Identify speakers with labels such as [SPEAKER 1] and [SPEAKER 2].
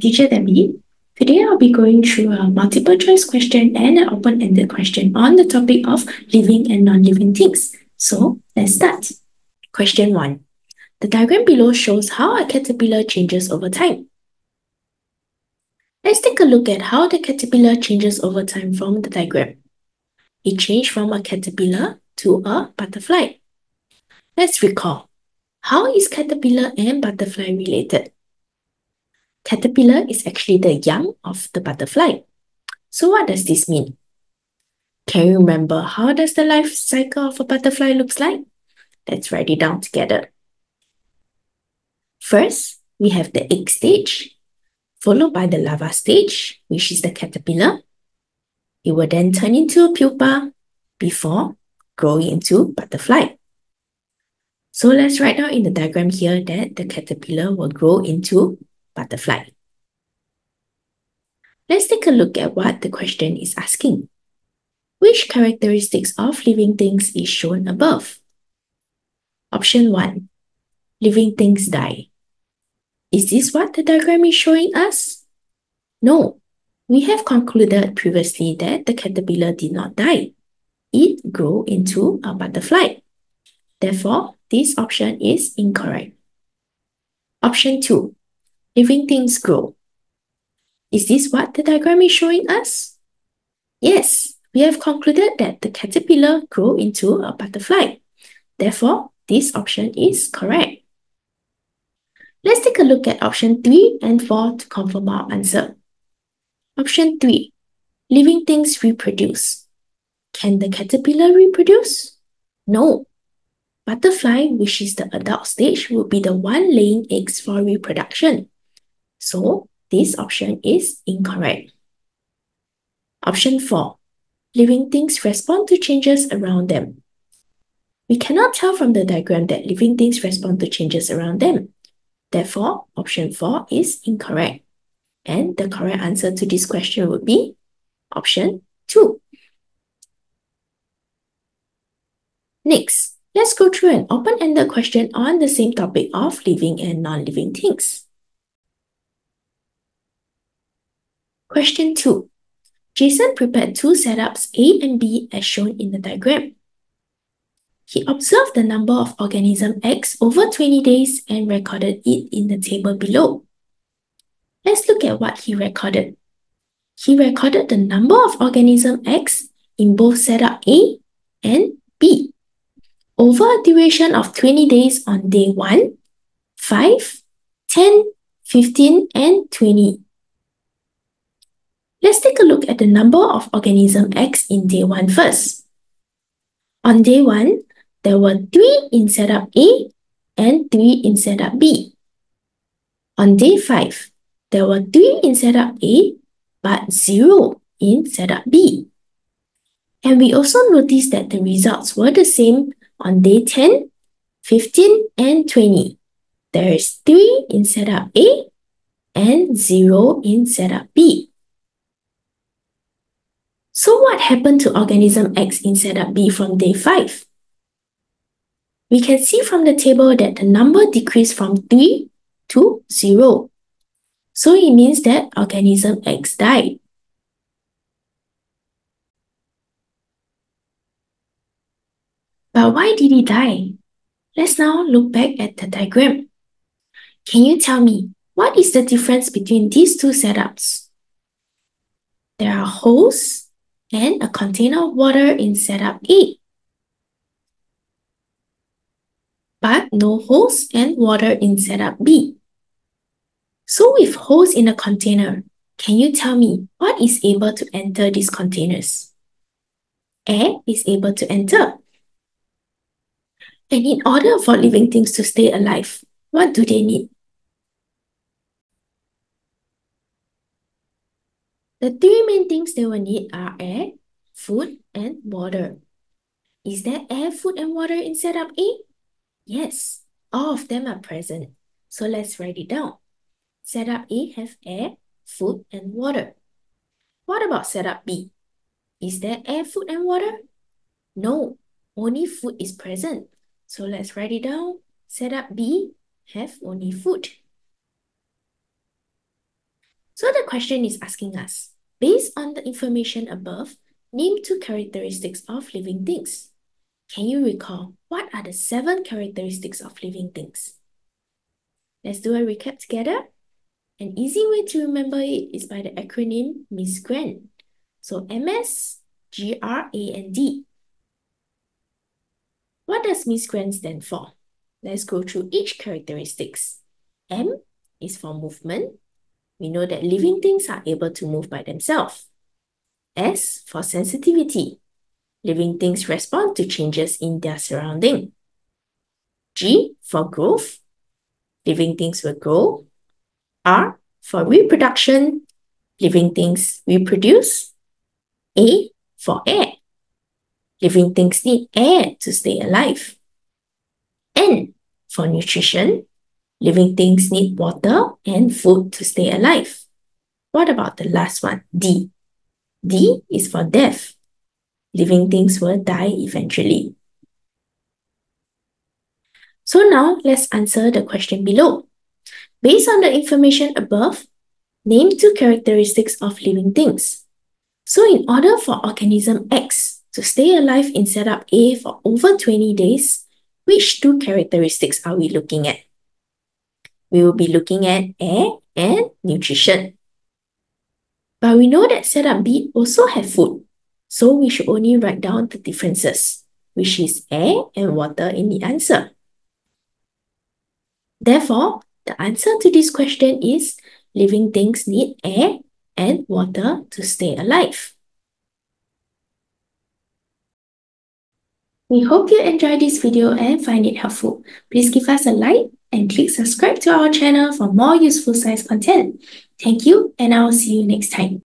[SPEAKER 1] Teacher Debbie. Today I'll be going through a multiple choice question and an open-ended question on the topic of living and non-living things. So let's start. Question 1. The diagram below shows how a caterpillar changes over time. Let's take a look at how the caterpillar changes over time from the diagram. It changed from a caterpillar to a butterfly. Let's recall. How is caterpillar and butterfly related? Caterpillar is actually the young of the butterfly. So what does this mean? Can you remember how does the life cycle of a butterfly looks like? Let's write it down together. First, we have the egg stage, followed by the larva stage, which is the caterpillar. It will then turn into a pupa before growing into butterfly. So let's write down in the diagram here that the caterpillar will grow into butterfly. Let's take a look at what the question is asking. Which characteristics of living things is shown above? Option 1. Living things die. Is this what the diagram is showing us? No. We have concluded previously that the caterpillar did not die. It grew into a butterfly. Therefore, this option is incorrect. Option 2. Living things grow. Is this what the diagram is showing us? Yes, we have concluded that the caterpillar grew into a butterfly. Therefore, this option is correct. Let's take a look at option 3 and 4 to confirm our answer. Option 3. Living things reproduce. Can the caterpillar reproduce? No. Butterfly, which is the adult stage, will be the one laying eggs for reproduction. So, this option is incorrect. Option 4. Living things respond to changes around them. We cannot tell from the diagram that living things respond to changes around them. Therefore, option 4 is incorrect. And the correct answer to this question would be option 2. Next, let's go through an open-ended question on the same topic of living and non-living things. Question 2. Jason prepared two setups A and B as shown in the diagram. He observed the number of organism X over 20 days and recorded it in the table below. Let's look at what he recorded. He recorded the number of organism X in both setup A and B over a duration of 20 days on day 1, 5, 10, 15, and 20. Let's take a look at the number of organism X in day 1 first. On day 1, there were 3 in setup A and 3 in setup B. On day 5, there were 3 in setup A but 0 in setup B. And we also noticed that the results were the same on day 10, 15, and 20. There is 3 in setup A and 0 in setup B. So what happened to organism X in setup B from day 5? We can see from the table that the number decreased from 3 to 0. So it means that organism X died. But why did he die? Let's now look back at the diagram. Can you tell me, what is the difference between these two setups? There are holes and a container of water in setup A, but no holes and water in setup B. So with holes in a container, can you tell me what is able to enter these containers? Air is able to enter. And in order for living things to stay alive, what do they need? The 3 main things they will need are air, food, and water. Is there air, food, and water in setup A? Yes, all of them are present. So let's write it down. Setup A have air, food, and water. What about setup B? Is there air, food, and water? No, only food is present. So let's write it down. Setup B have only food. So the question is asking us, based on the information above, name 2 characteristics of living things. Can you recall what are the 7 characteristics of living things? Let's do a recap together. An easy way to remember it is by the acronym MISGRAND. So MS, GRAND. What does MISGRAND stand for? Let's go through each characteristics. M is for movement. We know that living things are able to move by themselves. S for sensitivity. Living things respond to changes in their surrounding. G for growth. Living things will grow. R for reproduction. Living things reproduce. A for air. Living things need air to stay alive. N for nutrition. Living things need water and food to stay alive. What about the last one, D? D is for death. Living things will die eventually. So now let's answer the question below. Based on the information above, name 2 characteristics of living things. So in order for organism X to stay alive in setup A for over 20 days, which 2 characteristics are we looking at? We will be looking at air and nutrition. But we know that setup B also have food, so we should only write down the differences, which is air and water in the answer. Therefore, the answer to this question is living things need air and water to stay alive. We hope you enjoyed this video and find it helpful. Please give us a like and click subscribe to our channel for more useful science content. Thank you, and I will see you next time.